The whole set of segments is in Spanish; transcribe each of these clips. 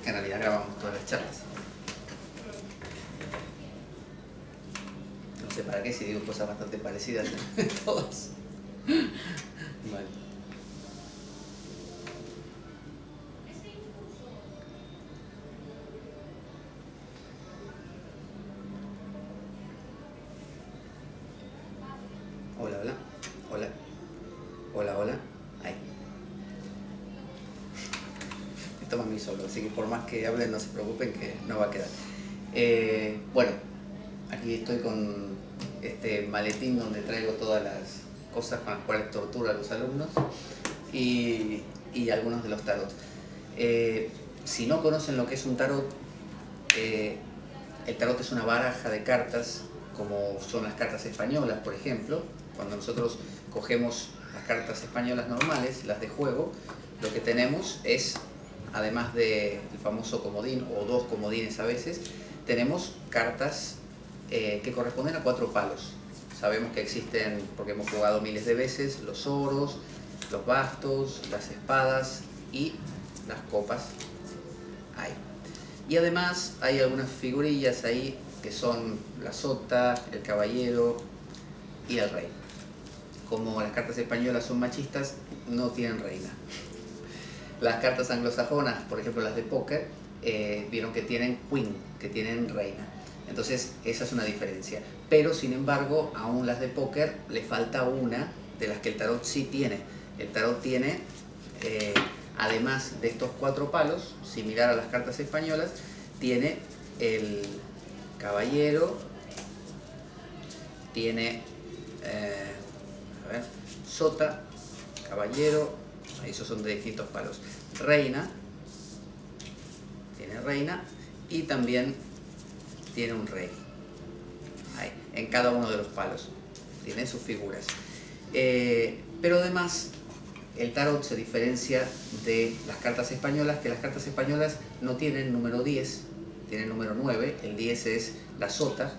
que en realidad grabamos todas las charlas. No sé para qué si digo cosas bastante parecidas en todas. Vale. Hola, hola. Hola. Hola, hola. Ahí. Esto va a mí solo, así que por más que hablen no se preocupen que no va a quedar. Bueno, aquí estoy con este maletín donde traigo todas las cosas con las cuales torturo a los alumnos y algunos de los tarots. Si no conocen lo que es un tarot, el tarot es una baraja de cartas, como son las cartas españolas, por ejemplo. Cuando nosotros cogemos las cartas españolas normales, las de juego, lo que tenemos es, además del famoso comodín, o dos comodines a veces, tenemos cartas que corresponden a 4 palos. Sabemos que existen, porque hemos jugado miles de veces, los oros, los bastos, las espadas y las copas. Ahí. Y además hay algunas figurillas ahí que son la sota, el caballero y el rey. Como las cartas españolas son machistas, no tienen reina. Las cartas anglosajonas, por ejemplo las de póker, vieron que tienen queen, que tienen reina. Entonces esa es una diferencia. Pero sin embargo, aún las de póker le falta una de las que el tarot sí tiene. El tarot tiene, además de estos 4 palos, similar a las cartas españolas, tiene el caballero, tiene sota, caballero, esos son de distintos palos, reina, tiene reina y también tiene un rey. Ahí, en cada uno de los palos tiene sus figuras. Pero además el tarot se diferencia de las cartas españolas, que las cartas españolas no tienen número 10, tienen número 9, el 10 es la sota,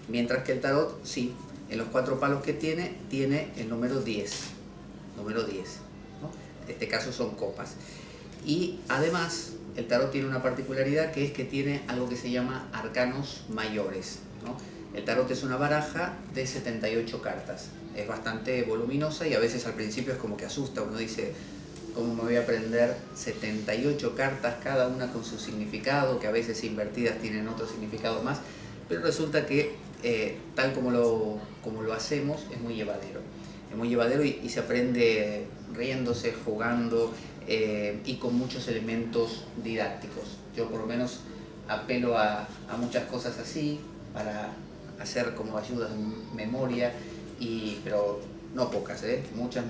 mientras que el tarot sí, en los 4 palos que tiene el número 10, número 10, ¿no? En este caso son copas. Y además el tarot tiene una particularidad, que es que tiene algo que se llama arcanos mayores, ¿no? El tarot es una baraja de 78 cartas, es bastante voluminosa y a veces al principio es como que asusta, uno dice, ¿cómo me voy a aprender 78 cartas, cada una con su significado, que a veces invertidas tienen otro significado más? Pero resulta que tal como lo hacemos es muy llevadero y se aprende riéndose, jugando y con muchos elementos didácticos. Yo por lo menos apelo a muchas cosas así para hacer como ayudas de memoria, pero no pocas, muchas.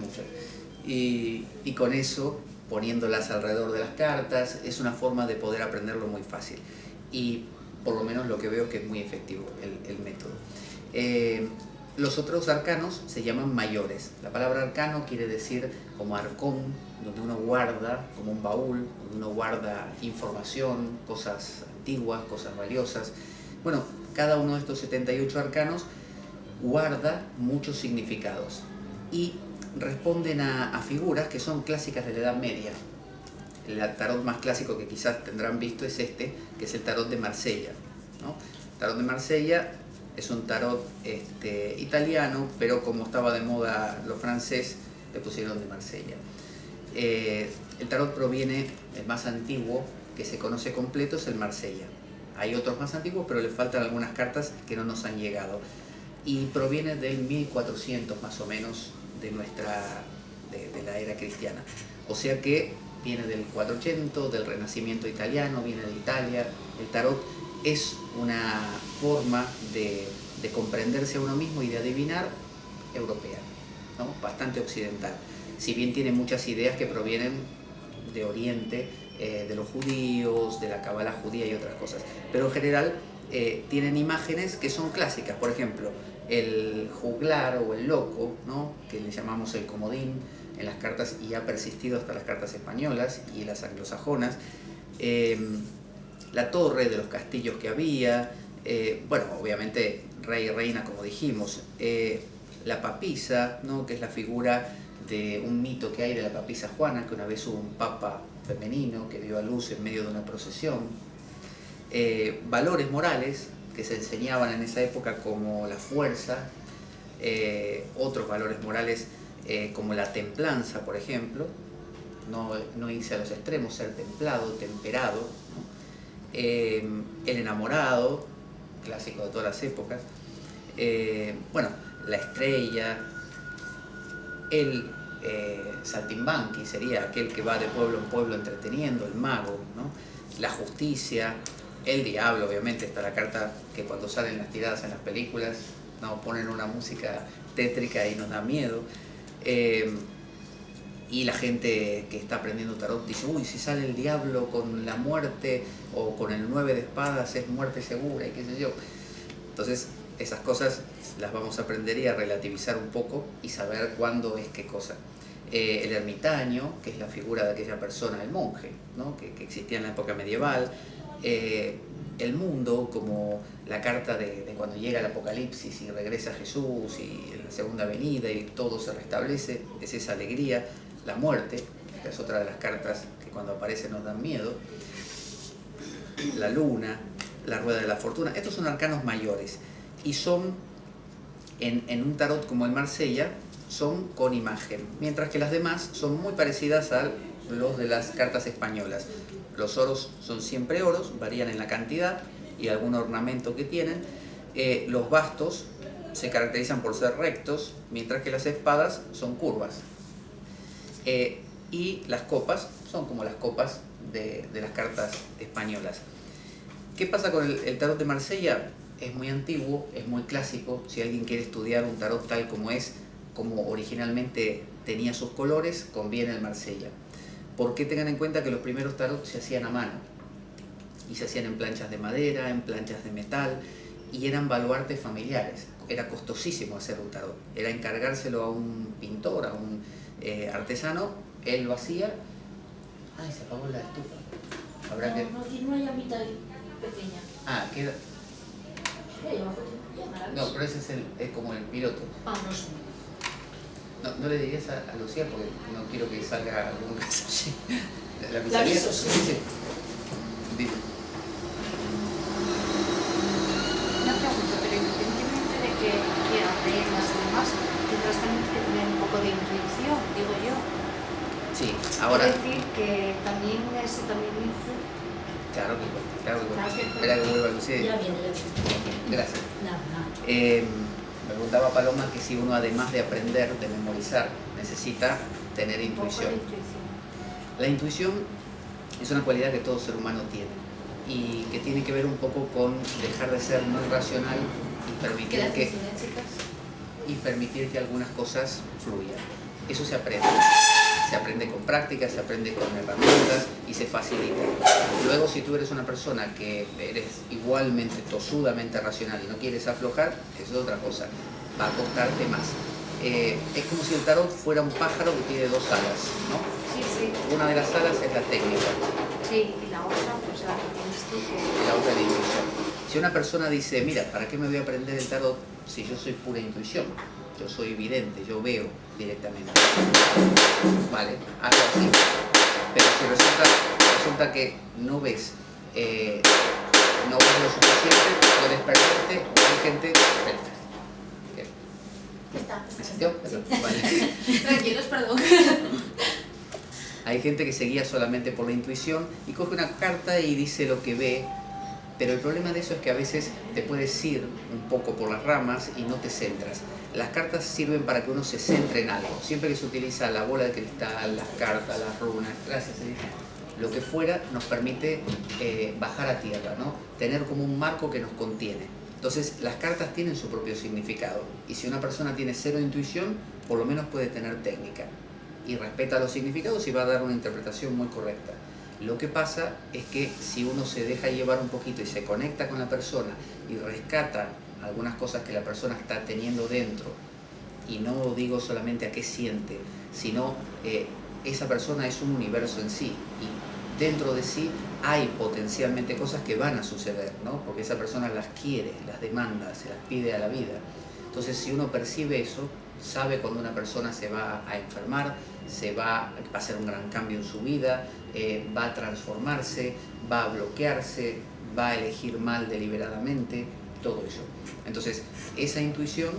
Y con eso, poniéndolas alrededor de las cartas, es una forma de poder aprenderlo muy fácil. Y por lo menos lo que veo que es muy efectivo el método. Los otros arcanos se llaman mayores. La palabra arcano quiere decir como arcón, donde uno guarda, como un baúl, donde uno guarda información, cosas antiguas, cosas valiosas. Bueno, cada uno de estos 78 arcanos guarda muchos significados y responden a figuras que son clásicas de la Edad Media. El tarot más clásico que quizás tendrán visto es este, que es el tarot de Marsella, ¿no? El tarot de Marsella es un tarot italiano, pero como estaba de moda lo francés, le pusieron de Marsella. El tarot proviene, el más antiguo que se conoce completo es el Marsella. Hay otros más antiguos, pero le faltan algunas cartas que no nos han llegado. Y proviene del 1400 más o menos de la era cristiana. O sea que viene del 400, del Renacimiento italiano, viene de Italia. El tarot es una forma de comprenderse a uno mismo y de adivinar europea, ¿no? Bastante occidental. Si bien tiene muchas ideas que provienen de Oriente, de los judíos, de la cábala judía y otras cosas. Pero en general tienen imágenes que son clásicas. Por ejemplo, el juglar o el loco, ¿no? Que le llamamos el comodín en las cartas y ha persistido hasta las cartas españolas y las anglosajonas. La torre de los castillos que había, bueno, obviamente rey y reina, como dijimos, la papisa, ¿no? Que es la figura de un mito que hay de la papisa Juana, que una vez hubo un papa femenino que dio a luz en medio de una procesión, valores morales que se enseñaban en esa época como la fuerza, otros valores morales como la templanza, por ejemplo, no irse a los extremos, ser templado, temperado, ¿no? El enamorado, clásico de todas las épocas, bueno, la estrella, el saltimbanqui sería aquel que va de pueblo en pueblo entreteniendo, el mago, ¿no? La justicia, el diablo, obviamente está la carta que cuando salen las tiradas en las películas, ¿no? Ponen una música tétrica y nos da miedo. Y la gente que está aprendiendo tarot dice, uy, si sale el diablo con la muerte o con el 9 de espadas es muerte segura y qué sé yo. Entonces esas cosas las vamos a aprender y a relativizar un poco y saber cuándo es qué cosa. El ermitaño, que es la figura de aquella persona, el monje, ¿no? que existía en la época medieval. El mundo, como la carta de cuando llega el apocalipsis y regresa Jesús y en la segunda venida y todo se restablece, es esa alegría. La muerte, que es otra de las cartas que cuando aparece nos dan miedo. La luna, la rueda de la fortuna. Estos son arcanos mayores y son, en un tarot como el Marsella, son con imagen, mientras que las demás son muy parecidas a los de las cartas españolas. Los oros son siempre oros, varían en la cantidad y algún ornamento que tienen. Los bastos se caracterizan por ser rectos, mientras que las espadas son curvas. Y las copas son como las copas de las cartas españolas. ¿Qué pasa con el tarot de Marsella? Es muy antiguo, es muy clásico. Si alguien quiere estudiar un tarot tal como es, como originalmente tenía sus colores, conviene el Marsella. Porque tengan en cuenta que los primeros tarot se hacían a mano y se hacían en planchas de madera, en planchas de metal y eran baluartes familiares. Era costosísimo hacer un tarot, era encargárselo a un pintor, a un artesano, él lo hacía. Ay, se apagó la estufa. Habrá que... No, tiene una llamita ahí, pequeña. Ah, queda... Ahí abajo tiene una llama. No, pero ese es como el piloto. Ah, no sé. No le dirías a Lucía porque no quiero que salga algún caso así. La aviso, sí. Sí. Dime. Una pregunta, pero independientemente de que quieran leerlas y demás, tendrás también que tener un poco de intuición, digo yo. Sí, ahora... Es decir, que también eso también influye. Claro que bueno, claro que bueno. Gracias. Espera que vuelva Lucía. Ya viene, ya viene. Gracias. Nada. Me preguntaba Paloma que si uno, además de aprender, de memorizar, necesita tener Un poco intuición. de intuición. La intuición es una cualidad que todo ser humano tiene y que tiene que ver un poco con dejar de ser muy racional y permitir ¿Qué que, decisión, chicas? algunas cosas fluyan. Eso se aprende con práctica, se aprende con herramientas y se facilita. Luego, si tú eres una persona que eres igualmente tosudamente racional y no quieres aflojar, eso es otra cosa, va a costarte más. Es como si el tarot fuera un pájaro que tiene dos alas, ¿no? Sí, sí. Una de las alas es la técnica Sí, y la otra, pues la que tienes tú que... y la otra es la intuición. Si una persona dice, mira, ¿para qué me voy a aprender el tarot si yo soy pura intuición? Yo soy evidente, yo veo directamente. Vale, hazlo así. Pero si resulta que no ves, no ves lo suficiente, puedes perderte, o hay gente... Está. ¿Me sintió? Sí. Vale. Tranquilos, perdón. Hay gente que se guía solamente por la intuición y coge una carta y dice lo que ve, pero el problema de eso es que a veces te puedes ir un poco por las ramas y no te centras. Las cartas sirven para que uno se centre en algo. Siempre que se utiliza la bola de cristal, las cartas, las runas, gracias, lo que fuera, nos permite bajar a tierra, ¿no? Tener como un marco que nos contiene. Entonces, las cartas tienen su propio significado. Y si una persona tiene cero intuición, por lo menos puede tener técnica. Y respeta los significados y va a dar una interpretación muy correcta. Lo que pasa es que si uno se deja llevar un poquito y se conecta con la persona y rescata algunas cosas que la persona está teniendo dentro, y no digo solamente a qué siente, sino esa persona es un universo en sí, y dentro de sí hay potencialmente cosas que van a suceder, ¿no? Porque esa persona las quiere, las demanda, se las pide a la vida. Entonces, si uno percibe eso, sabe cuando una persona se va a enfermar, va a hacer un gran cambio en su vida, va a transformarse, va a bloquearse, va a elegir mal deliberadamente, todo eso. Entonces, esa intuición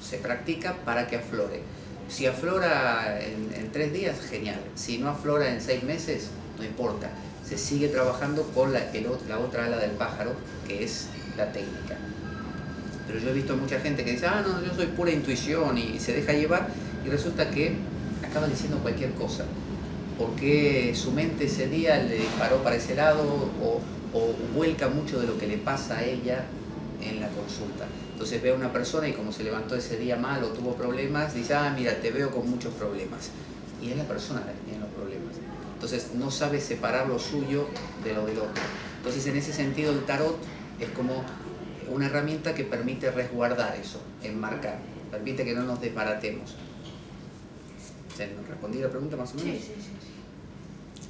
se practica para que aflore. Si aflora en 3 días, genial. Si no aflora en 6 meses, no importa. Se sigue trabajando con la otra ala del pájaro, que es la técnica. Pero yo he visto mucha gente que dice, no, yo soy pura intuición, y se deja llevar, y resulta que acaba diciendo cualquier cosa, porque su mente ese día le disparó para ese lado, o vuelca mucho de lo que le pasa a ella en la consulta. Entonces ve a una persona y como se levantó ese día mal o tuvo problemas, dice, mira, te veo con muchos problemas. Y es la persona la que tiene los problemas. Entonces no sabe separar lo suyo de lo del otro. Entonces en ese sentido el tarot es como una herramienta que permite resguardar eso, enmarcar, permite que no nos desbaratemos. ¿Respondí la pregunta más o menos? Sí.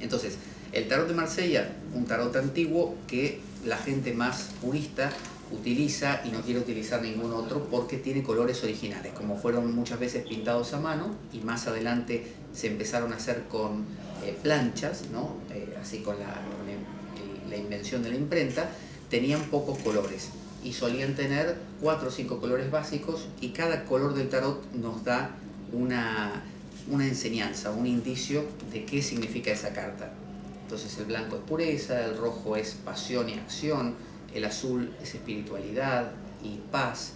Entonces, el tarot de Marsella, un tarot antiguo que la gente más purista utiliza y no quiere utilizar ningún otro porque tiene colores originales, como fueron muchas veces pintados a mano y más adelante se empezaron a hacer con planchas, ¿no? Así con la invención de la imprenta, tenían pocos colores y solían tener 4 o 5 colores básicos, y cada color del tarot nos da una enseñanza, un indicio de qué significa esa carta. Entonces el blanco es pureza, el rojo es pasión y acción, el azul es espiritualidad y paz,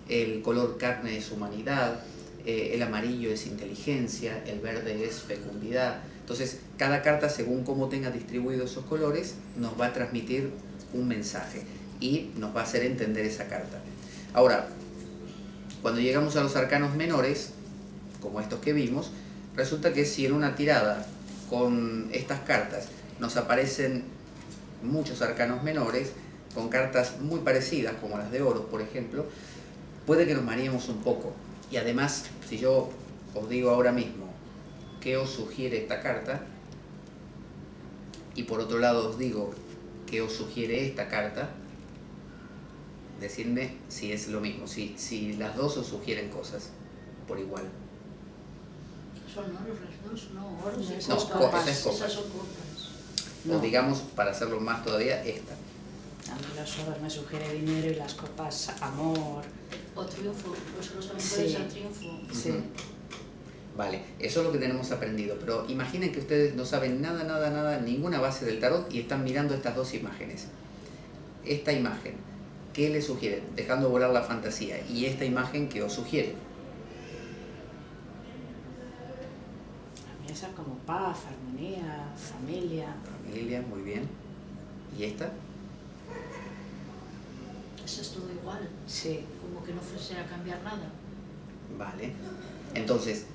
el color carne es humanidad, el amarillo es inteligencia, el verde es fecundidad. Entonces cada carta, según cómo tenga distribuidos esos colores, nos va a transmitir un mensaje y nos va a hacer entender esa carta. Ahora, cuando llegamos a los arcanos menores, como estos que vimos, resulta que si en una tirada con estas cartas nos aparecen muchos arcanos menores, con cartas muy parecidas, como las de oros, por ejemplo, puede que nos mareemos un poco. Y además, si yo os digo ahora mismo qué os sugiere esta carta, y por otro lado os digo qué os sugiere esta carta, decidme si es lo mismo, si las dos os sugieren cosas por igual. Son oros las dos, no oros. No, copas. esas copas. Esas son copas. O digamos, para hacerlo más todavía, esta. A mí los oros me sugiere dinero y las copas amor. O triunfo, los oros también pueden ser triunfo. Sí. Vale, eso es lo que tenemos aprendido, pero imaginen que ustedes no saben nada, ninguna base del tarot y están mirando estas dos imágenes. Esta imagen, ¿qué les sugiere? Dejando volar la fantasía. Y esta imagen, ¿qué os sugiere? A mí esa como paz, armonía, familia. Familia, muy bien. ¿Y esta? Eso es todo igual. Sí. Como que no fuese a cambiar nada. Vale. Entonces,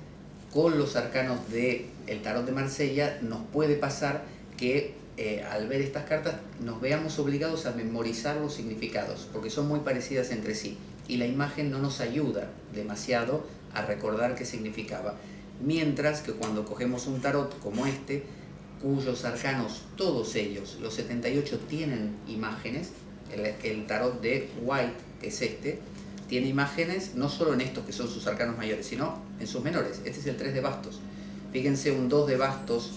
con los arcanos del tarot de Marsella nos puede pasar que al ver estas cartas nos veamos obligados a memorizar los significados, porque son muy parecidas entre sí y la imagen no nos ayuda demasiado a recordar qué significaba. Mientras que cuando cogemos un tarot como este, cuyos arcanos, todos ellos, los 78 tienen imágenes, el tarot de White, que es este, tiene imágenes no solo en estos que son sus arcanos mayores, sino en sus menores. Este es el 3 de bastos. Fíjense un 2 de bastos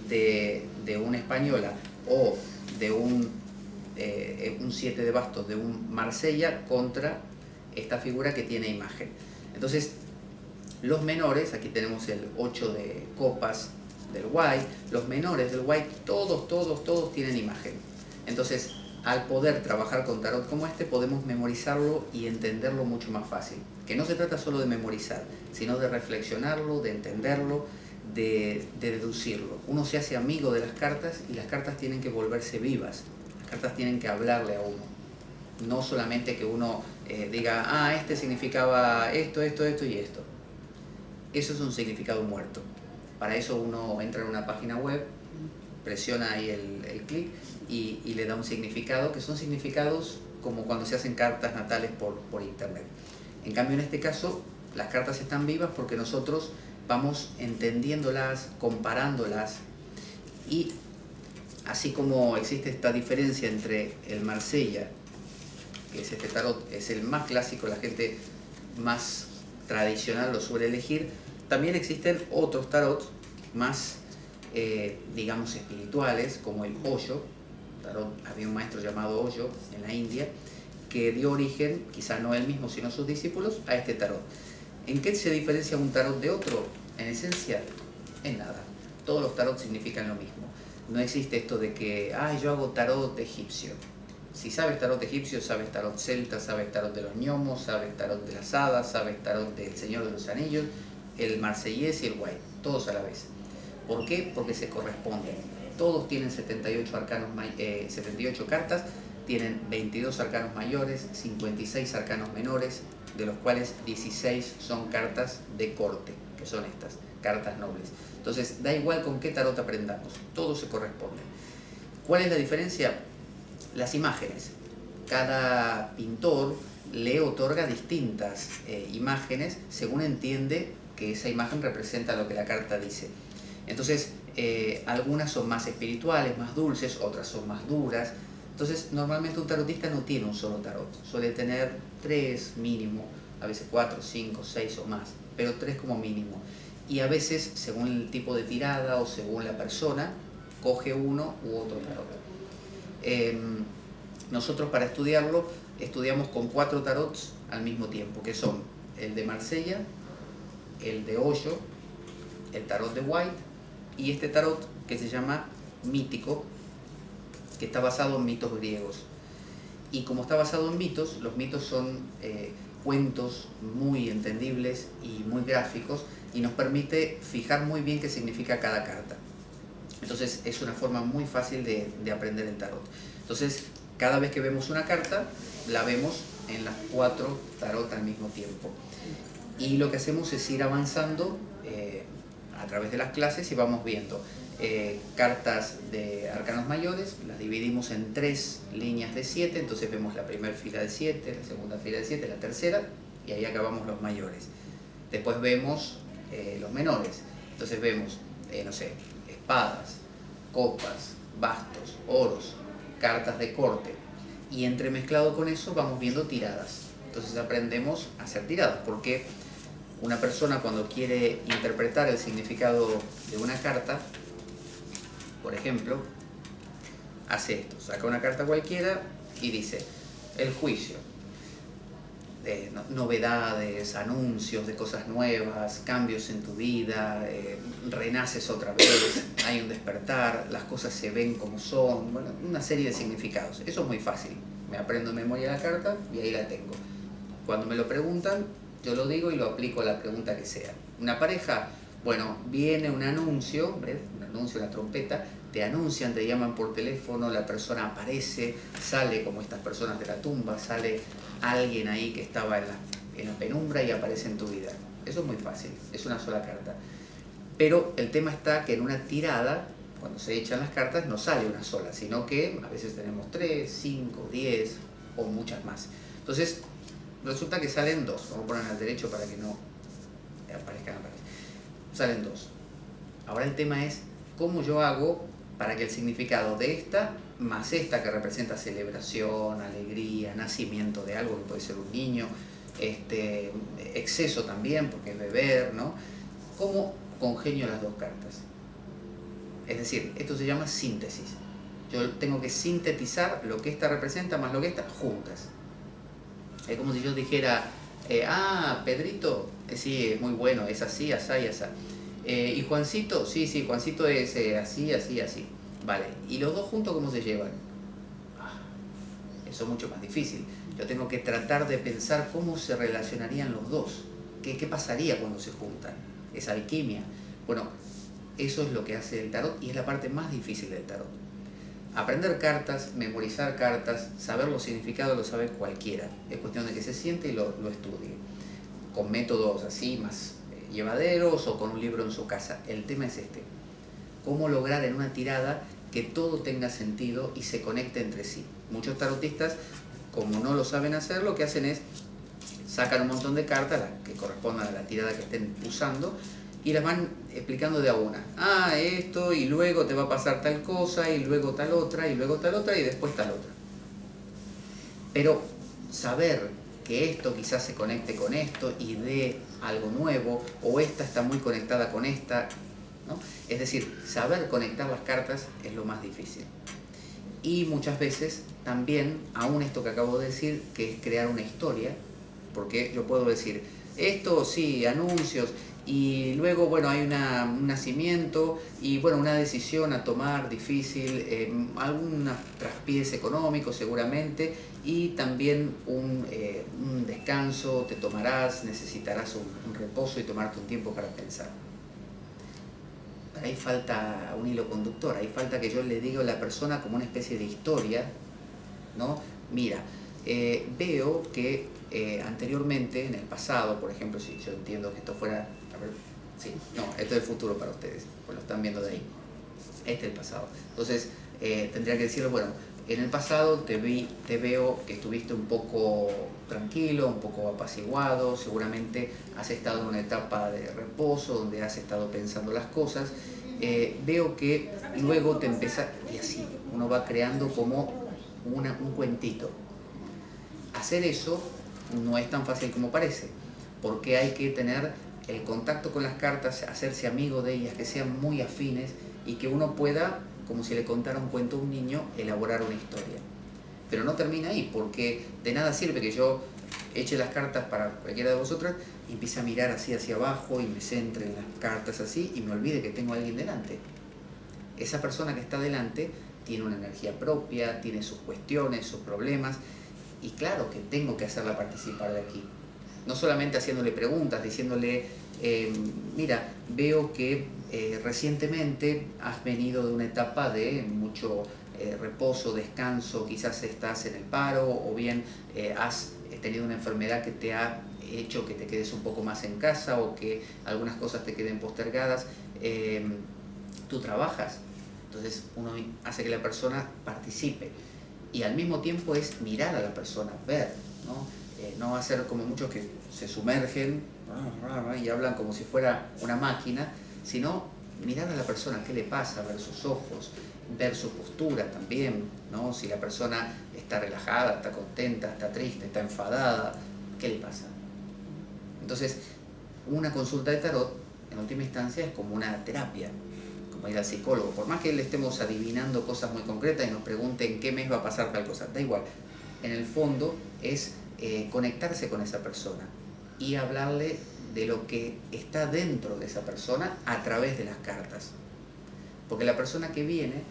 de una española o de un 7 de bastos de un Marsella contra esta figura que tiene imagen. Entonces, los menores, aquí tenemos el 8 de copas del White, los menores del White, todos tienen imagen. Entonces, al poder trabajar con tarot como este, podemos memorizarlo y entenderlo mucho más fácil. Que no se trata solo de memorizar, sino de reflexionarlo, de entenderlo, de deducirlo. Uno se hace amigo de las cartas y las cartas tienen que volverse vivas. Las cartas tienen que hablarle a uno. No solamente que uno diga, este significaba esto y esto. Eso es un significado muerto. Para eso uno entra en una página web, presiona ahí el clic y le da un significado, que son significados como cuando se hacen cartas natales por internet. En cambio, en este caso, las cartas están vivas porque nosotros vamos entendiéndolas, comparándolas, y así como existe esta diferencia entre el Marsella, que es este tarot, es el más clásico, la gente más tradicional lo suele elegir, también existen otros tarots más, digamos, espirituales, como el Osho. Había un maestro llamado Osho en la India que dio origen, quizá no él mismo sino sus discípulos, a este tarot. ¿En qué se diferencia un tarot de otro? En esencia, en nada. Todos los tarots significan lo mismo. No existe esto de que, yo hago tarot egipcio. Si sabes tarot egipcio, sabes tarot celta, sabes tarot de los gnomos, sabes tarot de las hadas, sabes tarot del Señor de los Anillos, el marsellés y el white, todos a la vez. ¿Por qué? Porque se corresponden. Todos tienen 78 cartas, tienen 22 arcanos mayores, 56 arcanos menores, de los cuales 16 son cartas de corte, que son estas, cartas nobles. Entonces, da igual con qué tarot aprendamos, todos se corresponden. ¿Cuál es la diferencia? Las imágenes. Cada pintor le otorga distintas imágenes según entiende que esa imagen representa lo que la carta dice. Entonces, algunas son más espirituales, más dulces, otras son más duras. Entonces, normalmente un tarotista no tiene un solo tarot, suele tener 3 mínimo, a veces 4, 5, 6 o más, pero 3 como mínimo. Y a veces, según el tipo de tirada o según la persona, coge uno u otro tarot. Nosotros para estudiarlo, estudiamos con 4 tarots al mismo tiempo, que son el de Marsella, el de Osho, el tarot de White y este tarot que se llama mítico, que está basado en mitos griegos. Y como está basado en mitos, los mitos son cuentos muy entendibles y muy gráficos y nos permite fijar muy bien qué significa cada carta. Entonces es una forma muy fácil de aprender el tarot. Entonces cada vez que vemos una carta, la vemos en las 4 tarot al mismo tiempo. Y lo que hacemos es ir avanzando a través de las clases y vamos viendo cartas de arcanos mayores, las dividimos en 3 líneas de 7, entonces vemos la primera fila de 7, la segunda fila de 7, la tercera, y ahí acabamos los mayores. Después vemos los menores, entonces vemos, no sé, espadas, copas, bastos, oros, cartas de corte, y entremezclado con eso vamos viendo tiradas. Entonces aprendemos a hacer tiradas, porque una persona cuando quiere interpretar el significado de una carta, por ejemplo, hace esto, saca una carta cualquiera y dice, el juicio, novedades, anuncios de cosas nuevas, cambios en tu vida, renaces otra vez, hay un despertar, las cosas se ven como son, bueno, una serie de significados. Eso es muy fácil, me aprendo en memoria la carta y ahí la tengo. Cuando me lo preguntan, yo lo digo y lo aplico a la pregunta que sea. Una pareja, bueno, viene un anuncio, ¿ves? Un anuncio, una trompeta, te anuncian, te llaman por teléfono, la persona aparece, sale como estas personas de la tumba, sale alguien ahí que estaba en la penumbra y aparece en tu vida. Eso es muy fácil, es una sola carta. Pero el tema está que en una tirada, cuando se echan las cartas, no sale una sola, sino que a veces tenemos 3, 5, 10 o muchas más. Entonces, resulta que salen 2. Vamos a poner al derecho para que no aparezcan. Salen 2. Ahora el tema es cómo yo hago para que el significado de esta más esta que representa celebración, alegría, nacimiento de algo, que puede ser un niño, exceso también, porque es beber, ¿no? ¿Cómo congenio las 2 cartas? Es decir, esto se llama síntesis. Yo tengo que sintetizar lo que esta representa más lo que esta juntas. Es como si yo dijera, Pedrito, sí, es muy bueno, es así, así y así. ¿Y Juancito? Sí, Juancito es así, así, así. Vale, ¿y los 2 juntos cómo se llevan? Eso es mucho más difícil. Yo tengo que tratar de pensar cómo se relacionarían los 2. ¿Qué pasaría cuando se juntan? Es alquimia. Bueno, eso es lo que hace el tarot y es la parte más difícil del tarot. Aprender cartas, memorizar cartas, saber los significados lo sabe cualquiera. Es cuestión de que se siente y lo estudie. Con métodos así más llevaderos o con un libro en su casa. El tema es este. Cómo lograr en una tirada que todo tenga sentido y se conecte entre sí. Muchos tarotistas, como no lo saben hacer, lo que hacen es sacan un montón de cartas, las que correspondan a la tirada que estén usando, y las van explicando de a una. Esto, y luego te va a pasar tal cosa, y luego tal otra, y luego tal otra, y después tal otra. Pero saber que esto quizás se conecte con esto y dé algo nuevo, o esta está muy conectada con esta, ¿no? Es decir, saber conectar las cartas es lo más difícil. Y muchas veces también, aún esto que acabo de decir, que es crear una historia, porque yo puedo decir, esto sí, anuncios, y luego, bueno, hay un nacimiento y, bueno, una decisión a tomar difícil, algunos traspiés económicos seguramente, y también un descanso, te tomarás, necesitarás un reposo y tomarte un tiempo para pensar. Pero ahí falta un hilo conductor, ahí falta que yo le diga a la persona como una especie de historia, ¿no? Mira, veo que anteriormente, en el pasado, por ejemplo, si yo entiendo que esto fuera, a ver, sí, no, esto es el futuro para ustedes, pues lo están viendo de ahí, este es el pasado. Entonces, tendría que decirle, bueno, en el pasado te veo que estuviste un poco tranquilo, un poco apaciguado, seguramente has estado en una etapa de reposo, donde has estado pensando las cosas, veo que luego te empieza, y así, uno va creando como un cuentito. Hacer eso no es tan fácil como parece, porque hay que tener el contacto con las cartas, hacerse amigo de ellas, que sean muy afines y que uno pueda, como si le contara un cuento a un niño, elaborar una historia. Pero no termina ahí, porque de nada sirve que yo eche las cartas para cualquiera de vosotras y empiece a mirar así hacia abajo y me centre en las cartas así y me olvide que tengo a alguien delante. Esa persona que está delante tiene una energía propia, tiene sus cuestiones, sus problemas, y claro que tengo que hacerla participar de aquí. No solamente haciéndole preguntas, diciéndole, mira, veo que recientemente has venido de una etapa de mucho reposo, descanso, quizás estás en el paro o bien has tenido una enfermedad que te ha hecho que te quedes un poco más en casa o que algunas cosas te queden postergadas. Tú trabajas, entonces uno hace que la persona participe y al mismo tiempo es mirar a la persona, ver, ¿no? No hacer como muchos que se sumergen y hablan como si fuera una máquina, sino mirar a la persona, qué le pasa, ver sus ojos, ver su postura también, ¿no? Si la persona está relajada, está contenta, está triste, está enfadada, ¿qué le pasa? Entonces, una consulta de tarot, en última instancia, es como una terapia, como ir al psicólogo. Por más que le estemos adivinando cosas muy concretas y nos pregunten en qué mes va a pasar tal cosa, da igual. En el fondo es conectarse con esa persona y hablarle de lo que está dentro de esa persona a través de las cartas. Porque la persona que viene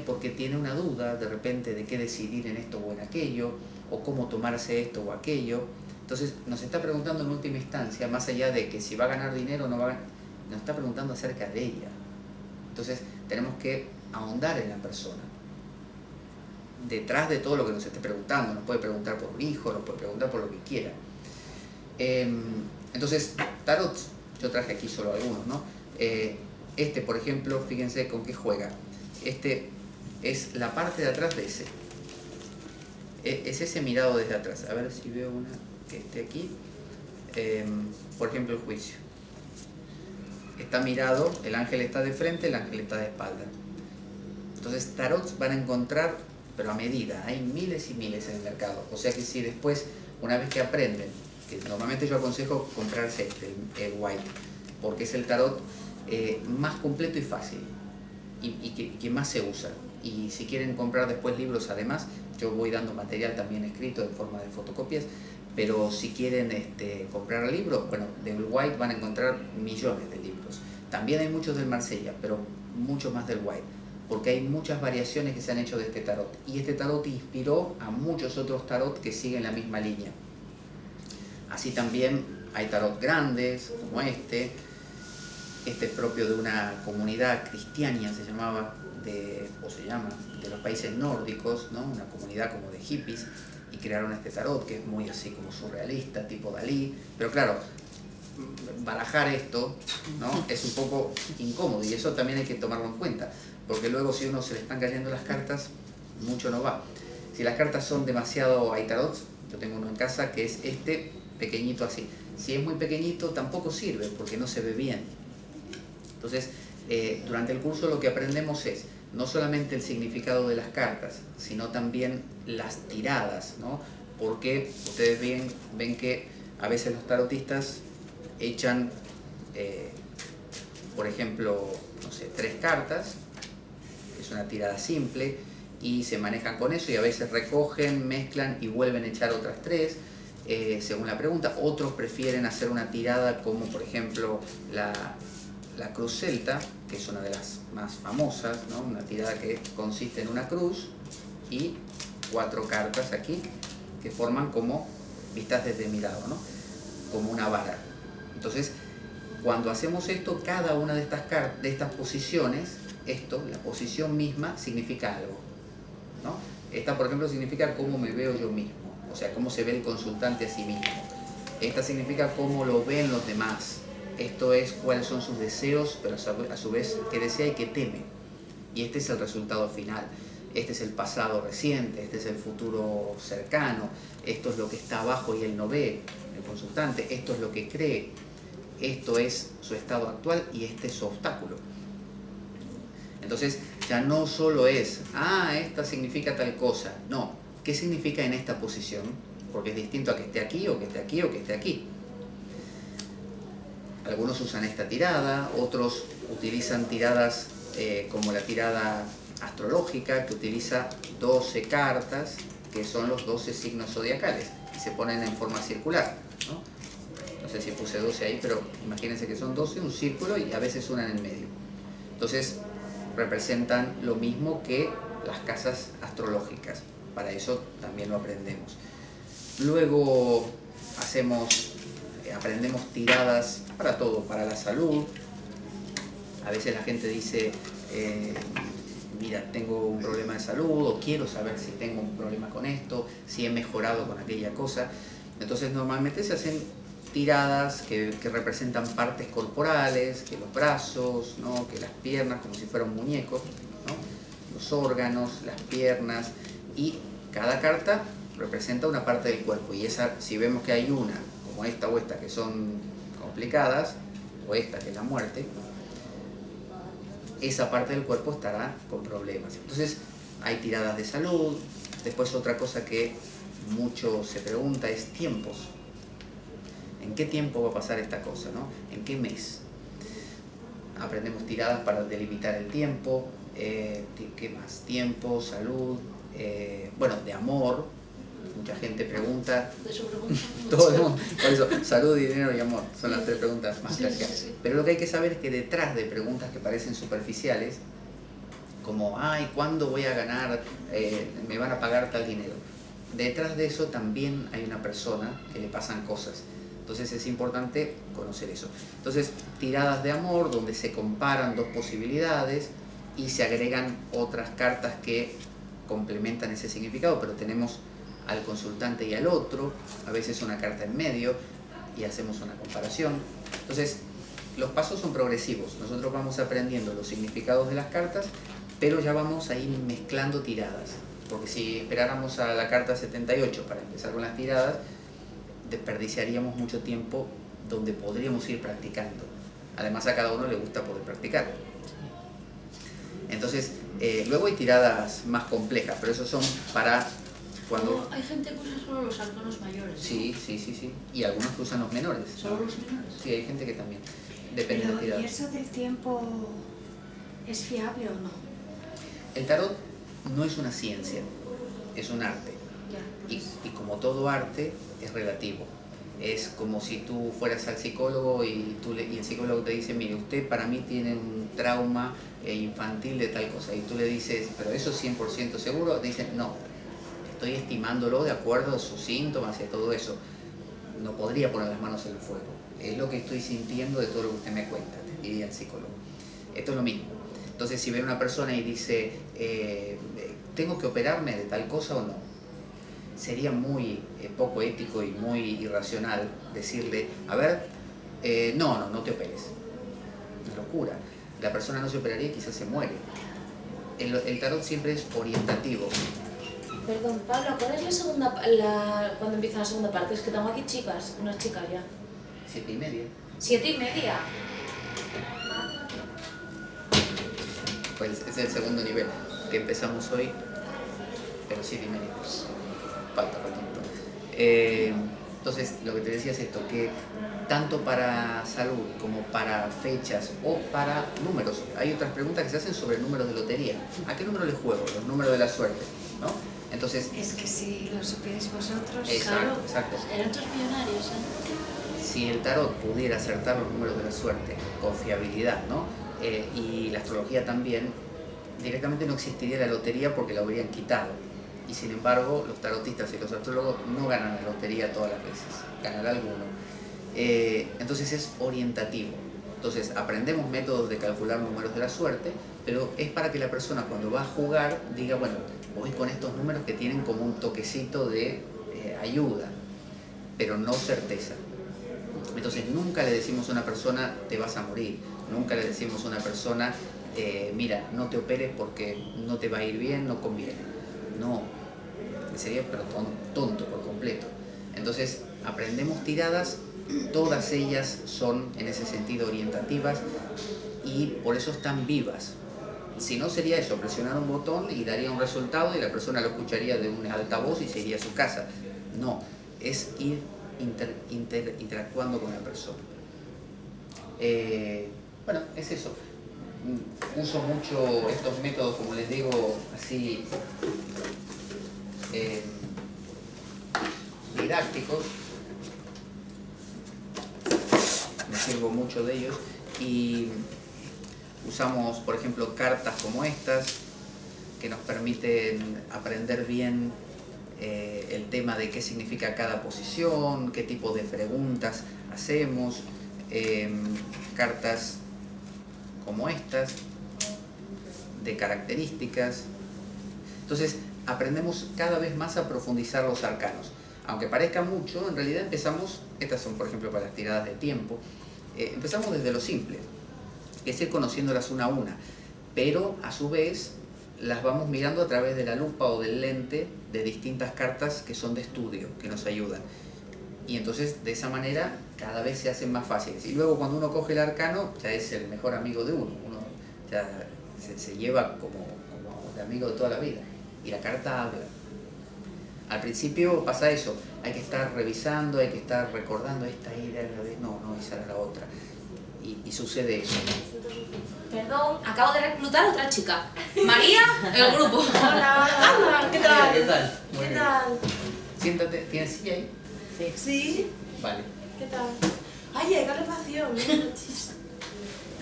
porque tiene una duda de repente de qué decidir en esto o en aquello, o cómo tomarse esto o aquello. Entonces nos está preguntando en última instancia, más allá de que si va a ganar dinero o no va a ganar, nos está preguntando acerca de ella. Entonces tenemos que ahondar en la persona. Detrás de todo lo que nos esté preguntando, nos puede preguntar por un hijo, nos puede preguntar por lo que quiera. Entonces, tarot, yo traje aquí solo algunos, ¿no? Este, por ejemplo, fíjense con qué juega. Este es la parte de atrás de ese. Es ese mirado desde atrás. A ver si veo una que esté aquí. Por ejemplo, el juicio. Está mirado, el ángel está de frente, el ángel está de espalda. Entonces, tarots van a encontrar, pero a medida. Hay miles y miles en el mercado. O sea que si después, una vez que aprenden, que normalmente yo aconsejo comprarse el white, porque es el tarot más completo y fácil y que más se usa. Y si quieren comprar después libros, además, yo voy dando material también escrito en forma de fotocopias, pero si quieren comprar el libro, bueno, del white van a encontrar millones de libros. También hay muchos del Marsella, pero mucho más del white, porque hay muchas variaciones que se han hecho de este tarot. Y este tarot inspiró a muchos otros tarot que siguen la misma línea. Así también hay tarot grandes, como este. Este es propio de una comunidad cristiana, se llama, de los países nórdicos, ¿no? Una comunidad como de hippies, y crearon este tarot que es muy así como surrealista, tipo Dalí. Pero claro, barajar esto, ¿no? Es un poco incómodo, y eso también hay que tomarlo en cuenta, porque luego si uno se le están cayendo las cartas, mucho no va. Si las cartas son demasiado, hay tarots, yo tengo uno en casa que es este pequeñito así. Si es muy pequeñito tampoco sirve porque no se ve bien. Entonces, durante el curso lo que aprendemos es no solamente el significado de las cartas, sino también las tiradas, ¿no? Porque ustedes ven que a veces los tarotistas echan por ejemplo, no sé, 3 cartas, es una tirada simple, y se manejan con eso y a veces recogen, mezclan y vuelven a echar otras 3, según la pregunta. Otros prefieren hacer una tirada como por ejemplo la cruz celta, que es una de las más famosas, ¿no? Una tirada que consiste en una cruz y 4 cartas aquí que forman como, vistas desde mi lado, ¿no? Como una vara. Entonces, cuando hacemos esto, cada una de estas posiciones, la posición misma significa algo, ¿no? Esta, por ejemplo, significa cómo me veo yo mismo, o sea, cómo se ve el consultante a sí mismo. Esta significa cómo lo ven los demás. Esto es cuáles son sus deseos, pero a su vez qué desea y qué teme. Y este es el resultado final. Este es el pasado reciente, este es el futuro cercano, esto es lo que está abajo y él no ve, el consultante, esto es lo que cree, esto es su estado actual y este es su obstáculo. Entonces ya no solo es, esta significa tal cosa, no, ¿qué significa en esta posición? Porque es distinto a que esté aquí, o que esté aquí, o que esté aquí. Algunos usan esta tirada, otros utilizan tiradas como la tirada astrológica, que utiliza 12 cartas, que son los 12 signos zodiacales, y se ponen en forma circular, ¿no? No sé si puse 12 ahí, pero imagínense que son 12, un círculo, y a veces una en el medio. Entonces, representan lo mismo que las casas astrológicas. Para eso también lo aprendemos. Luego aprendemos tiradas para todo, para la salud. A veces la gente dice, mira, tengo un problema de salud, o quiero saber si tengo un problema con esto, si he mejorado con aquella cosa. Entonces normalmente se hacen tiradas que representan partes corporales, que los brazos, ¿no? Que las piernas, como si fueran muñecos, ¿no? Los órganos, las piernas, y cada carta representa una parte del cuerpo, y esa, si vemos que hay una, como esta o esta, que son complicadas, o esta que es la muerte, esa parte del cuerpo estará con problemas. Entonces hay tiradas de salud. Después otra cosa que mucho se pregunta es tiempos. ¿En qué tiempo va a pasar esta cosa, ¿no? ¿En qué mes? Aprendemos tiradas para delimitar el tiempo. ¿Qué más? Tiempo, salud, bueno, de amor. Mucha gente pregunta. De eso preguntan Todo el mundo. Por eso, salud, dinero y amor son las 3 preguntas más clásicas. Sí. Pero lo que hay que saber es que detrás de preguntas que parecen superficiales, como, ¿cuándo voy a ganar? ¿Me van a pagar tal dinero? Detrás de eso también hay una persona que le pasan cosas. Entonces es importante conocer eso. Entonces, tiradas de amor donde se comparan 2 posibilidades y se agregan otras cartas que complementan ese significado, pero tenemos al consultante y al otro, a veces una carta en medio, y hacemos una comparación. Entonces, los pasos son progresivos. Nosotros vamos aprendiendo los significados de las cartas, pero ya vamos a ir mezclando tiradas. Porque si esperáramos a la carta 78 para empezar con las tiradas, desperdiciaríamos mucho tiempo donde podríamos ir practicando. Además, a cada uno le gusta poder practicar. Entonces, luego hay tiradas más complejas, pero eso son para cuando... Hay gente que usa solo los arcanos mayores, ¿no? Sí. Y algunos que usan los menores. ¿Solo los menores? Sí, hay gente que también. Depende de la Pero, tirada. ¿y eso del tiempo es fiable o no? El tarot no es una ciencia, es un arte. Ya, Y como todo arte, es relativo. Es como si tú fueras al psicólogo y el psicólogo te dice, mire, usted para mí tiene un trauma infantil de tal cosa. Y tú le dices, ¿pero eso es 100% seguro? Te dicen, no, estoy estimándolo de acuerdo a sus síntomas y a todo eso. No podría poner las manos en el fuego. Es lo que estoy sintiendo de todo lo que usted me cuenta, te diría el psicólogo. Esto es lo mismo. Entonces, si ve una persona y dice, ¿tengo que operarme de tal cosa o no? Sería muy poco ético y muy irracional decirle, a ver, no te operes. Una locura. La persona no se operaría y quizás se muere. El tarot siempre es orientativo. Perdón, Pablo, ¿cuál es la segunda, cuando empieza la segunda parte? Es que tengo aquí chicas, unas chicas ya. 7:30. 7:30. Pues es el segundo nivel que empezamos hoy, pero 7:30. Falta poquito. Entonces, lo que te decía es esto, que tanto para salud como para fechas o para números. Hay otras preguntas que se hacen sobre números de lotería. ¿A qué número les juego? Los números de la suerte, ¿no? Entonces, Es que si lo supierais vosotros, exacto, exacto. Eran otros millonarios, ¿eh? Si el tarot pudiera acertar los números de la suerte con fiabilidad, ¿no? Y la astrología también, directamente no existiría la lotería porque la habrían quitado. Y sin embargo, los tarotistas y los astrólogos no ganan la lotería todas las veces, ganará alguno. Entonces es orientativo. Entonces aprendemos métodos de calcular números de la suerte, pero es para que la persona cuando va a jugar diga, bueno, voy con estos números que tienen como un toquecito de ayuda, pero no certeza. Entonces nunca le decimos a una persona, te vas a morir. Nunca le decimos a una persona, mira, no te operes porque no te va a ir bien, no conviene. No, sería pero tonto por completo. Entonces aprendemos tiradas, todas ellas son en ese sentido orientativas y por eso están vivas. Si no sería eso, presionar un botón y daría un resultado y la persona lo escucharía de un altavoz y se iría a su casa. No, es ir interactuando con la persona. Bueno, es eso. Uso mucho estos métodos, como les digo, así didácticos. Me sirvo mucho de ellos y usamos, por ejemplo, cartas como estas que nos permiten aprender bien el tema de qué significa cada posición, qué tipo de preguntas hacemos, cartas como estas, de características. Entonces aprendemos cada vez más a profundizar los arcanos. Aunque parezca mucho, en realidad empezamos, estas son por ejemplo para las tiradas de tiempo, empezamos desde lo simple, es ir conociéndolas una a una, pero a su vez las vamos mirando a través de la lupa o del lente de distintas cartas que son de estudio, que nos ayudan. Y entonces de esa manera cada vez se hacen más fáciles. Y luego cuando uno coge el arcano, ya es el mejor amigo de uno, uno ya se lleva como de amigo de toda la vida. Y la carta habla. Al principio pasa eso, hay que estar revisando, hay que estar recordando, esta era la de... No, esa era la otra. Y sucede eso. Perdón, acabo de reclutar a otra chica. María, el grupo. Hola, Ana, ¿qué tal? ¿Qué tal? Muy ¿Qué bien. tal? Siéntate, ¿tienes silla ahí? Sí, Vale. ¿qué tal? Ay, hay calefacción,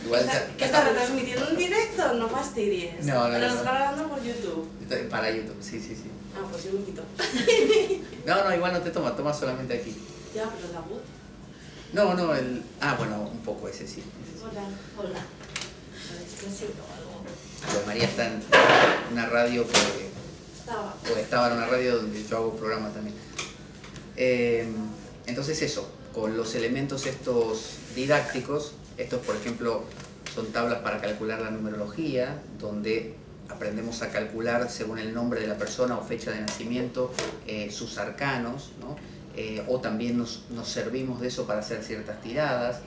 Igual ¿Qué estás retransmitiendo en directo? No fastidies. No. Lo estás grabando por YouTube. Para YouTube, sí. Ah, pues yo me quito. No, igual no te toma solamente aquí. Ya, pero la voz. No, bueno, un poco ese sí. Hola. Hola. ¿Qué siento algo? Pues María está en una radio que... estaba en una radio donde yo hago programa también. Entonces eso, con los elementos estos didácticos, estos por ejemplo son tablas para calcular la numerología, donde aprendemos a calcular según el nombre de la persona o fecha de nacimiento sus arcanos, ¿no? O también nos servimos de eso para hacer ciertas tiradas,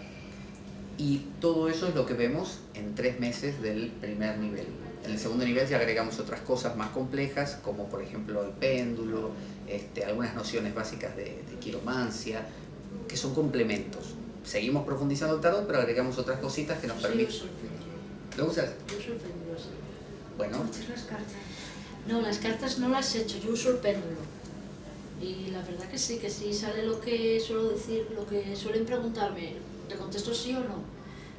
y todo eso es lo que vemos en 3 meses del primer nivel. En el segundo nivel ya agregamos otras cosas más complejas, como por ejemplo el péndulo, algunas nociones básicas de quiromancia, que son complementos. Seguimos profundizando el tarot, pero agregamos otras cositas que nos permiten... ¿Lo usas? Yo uso el péndulo, sí. Bueno, ¿Muchas las cartas? No, las cartas no las he hecho, yo uso el péndulo. Y la verdad que sí sale lo que suelo decir, lo que suelen preguntarme. ¿Le contesto sí o no?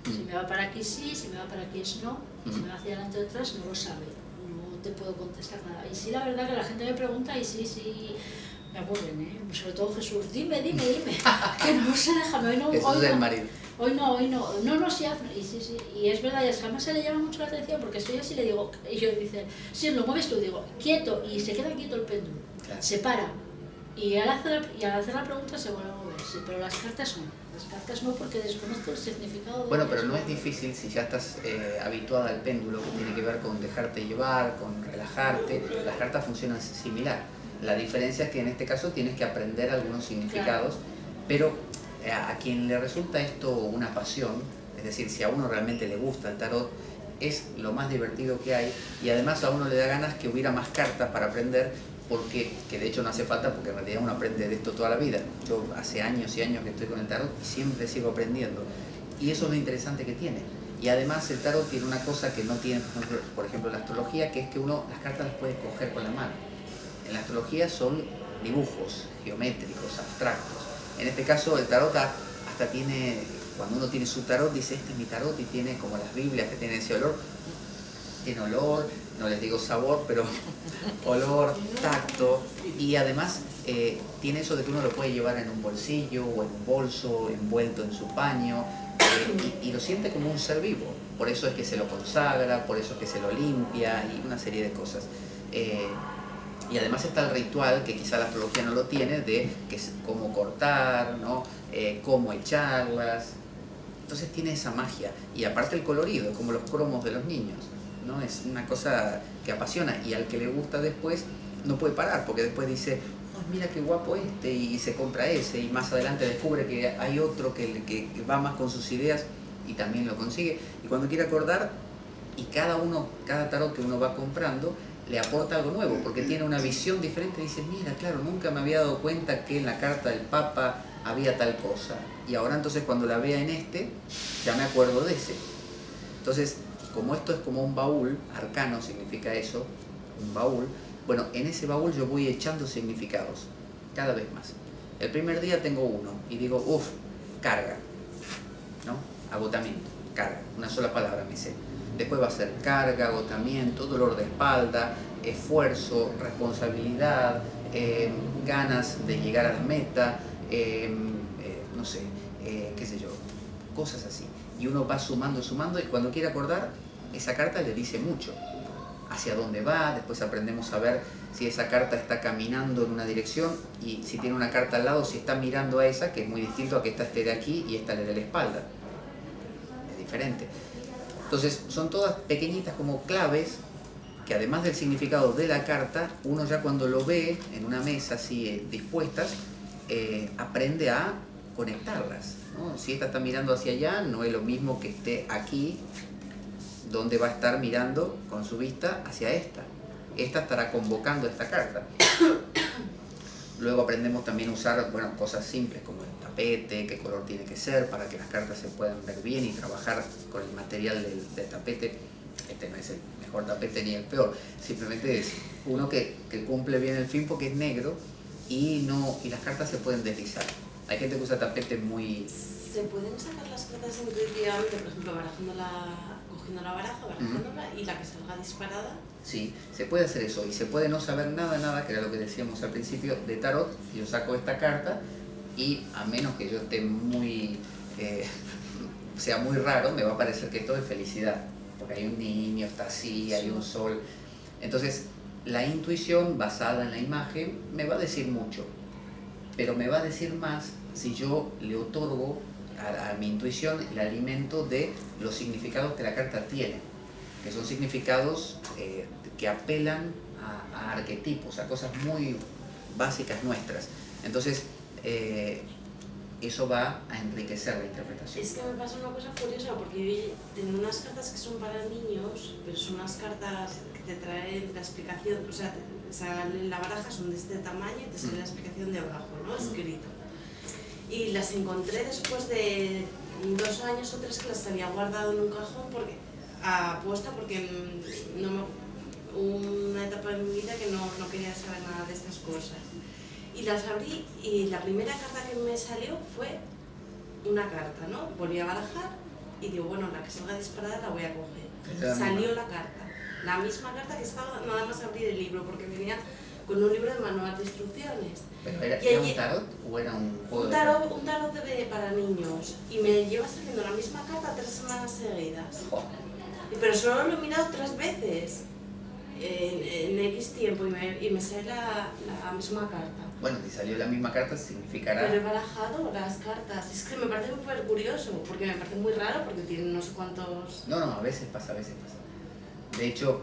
Si me va para aquí sí, si me va para aquí es no, y si me va hacia adelante o atrás no lo sabe. No te puedo contestar nada. Y sí, la verdad que la gente me pregunta y sí, me aburren, ¿eh? Sobre todo Jesús, dime, que no se deja, hoy no, eso es del marido. Hoy no, sí, y sí, y es verdad, y es que además se le llama mucho la atención, porque estoy así, le digo, y yo dice, si lo mueves tú, digo, quieto, y se queda quieto el péndulo, Claro. se para, y al hacer la pregunta se vuelve a mover, sí, pero las cartas no, porque desconozco el significado de Bueno, pero ellas, no es difícil si ya estás habituada al péndulo, que tiene que ver con dejarte llevar, con relajarte. Las cartas funcionan similar. La diferencia es que en este caso tienes que aprender algunos significados, pero a quien le resulta esto una pasión, es decir, si a uno realmente le gusta el tarot, es lo más divertido que hay, y además a uno le da ganas que hubiera más cartas para aprender, porque, que de hecho no hace falta, porque en realidad uno aprende de esto toda la vida. Yo hace años y años que estoy con el tarot y siempre sigo aprendiendo, y eso es lo interesante que tiene. Y además el tarot tiene una cosa que no tiene, por ejemplo, la astrología, que es que uno las cartas las puede coger con la mano. En la astrología son dibujos geométricos, abstractos. En este caso el tarot hasta tiene, cuando uno tiene su tarot, dice este es mi tarot, y tiene como las Biblias que tienen ese olor. Tiene olor, no les digo sabor, pero olor, tacto, y además tiene eso de que uno lo puede llevar en un bolsillo o en un bolso, envuelto en su paño, y lo siente como un ser vivo. Por eso es que se lo consagra, por eso es que se lo limpia y una serie de cosas. Y además está el ritual, que quizá la astrología no lo tiene, de que es cómo cortar, ¿no? Cómo echarlas. Entonces tiene esa magia. Y aparte el colorido, como los cromos de los niños, ¿no? Es una cosa que apasiona, y al que le gusta después no puede parar, porque después dice, oh, mira qué guapo este, y se compra ese, y más adelante descubre que hay otro que va más con sus ideas y también lo consigue. Y cuando quiere acordar, y cada tarot que uno va comprando le aporta algo nuevo, porque tiene una visión diferente, y dice, mira, claro, nunca me había dado cuenta que en la carta del Papa había tal cosa, y ahora entonces cuando la vea en ya me acuerdo de ese. Entonces, como esto es como un baúl, arcano significa eso, un baúl, bueno, en ese baúl yo voy echando significados, cada vez más. El primer día tengo uno, y digo, uff, carga, ¿no? Agotamiento, carga, una sola palabra me sé. Después va a ser carga, agotamiento, dolor de espalda, esfuerzo, responsabilidad, ganas de llegar a la meta, no sé, qué sé yo, cosas así. Y uno va sumando, y cuando quiere acordar, esa carta le dice mucho. Hacia dónde va, después aprendemos a ver si esa carta está caminando en una dirección, y si tiene una carta al lado, si está mirando a esa, que es muy distinto a que esta esté de aquí y esta le dé la espalda. Es diferente. Entonces son todas pequeñitas como claves que, además del significado de la carta, uno ya cuando lo ve en una mesa así dispuestas, aprende a conectarlas, ¿no? Si esta está mirando hacia allá, no es lo mismo que esté aquí, donde va a estar mirando con su vista hacia esta. Esta estará convocando esta carta. Luego aprendemos también a usar, bueno, cosas simples como el tapete, qué color tiene que ser para que las cartas se puedan ver bien, y trabajar con el material del tapete. Este no es el mejor tapete ni el peor, simplemente es uno que cumple bien el fin, porque es negro y las cartas se pueden deslizar. Hay gente que usa tapetes muy... ¿Se pueden sacar las cartas intuitivamente, por ejemplo, cogiendo la baraja, barajándola, y la que salga disparada? Sí, se puede hacer eso, y se puede no saber nada, que era lo que decíamos al principio, de tarot. Yo saco esta carta, y a menos que yo esté sea muy raro, me va a parecer que esto es felicidad, porque hay un niño, está así, hay un sol. Entonces, la intuición basada en la imagen me va a decir mucho, pero me va a decir más si yo le otorgo a mi intuición el alimento de los significados que la carta tiene, que son significados que apelan a arquetipos, a cosas muy básicas nuestras. Entonces, eso va a enriquecer la interpretación. Es que me pasa una cosa curiosa, porque yo tengo unas cartas que son para niños, pero son unas cartas que te traen la explicación, o sea, sale la baraja, son de este tamaño, y te sale la explicación de abajo, ¿no? Escrito. Y las encontré después de 2 años o 3 que las había guardado en un cajón, apuesta, porque una etapa en mi vida que no quería saber nada de estas cosas. Y las abrí, y la primera carta que me salió fue una carta, ¿no? Volví a barajar y digo, bueno, la que salga disparada la voy a coger. Salió la carta, la misma carta que estaba nada más abrir el libro, porque venía con un libro de manual de instrucciones. ¿Pero era un tarot o era un juego de cartas? Un tarot para niños, y me lleva saliendo la misma carta 3 semanas seguidas. Oh. Pero solo lo he mirado 3 veces en X tiempo, y me sale la misma carta. Bueno, si salió la misma carta, significará... Pero he barajado las cartas. Es que me parece súper curioso, porque me parece muy raro, porque tienen no sé cuántos... No, a veces pasa. De hecho,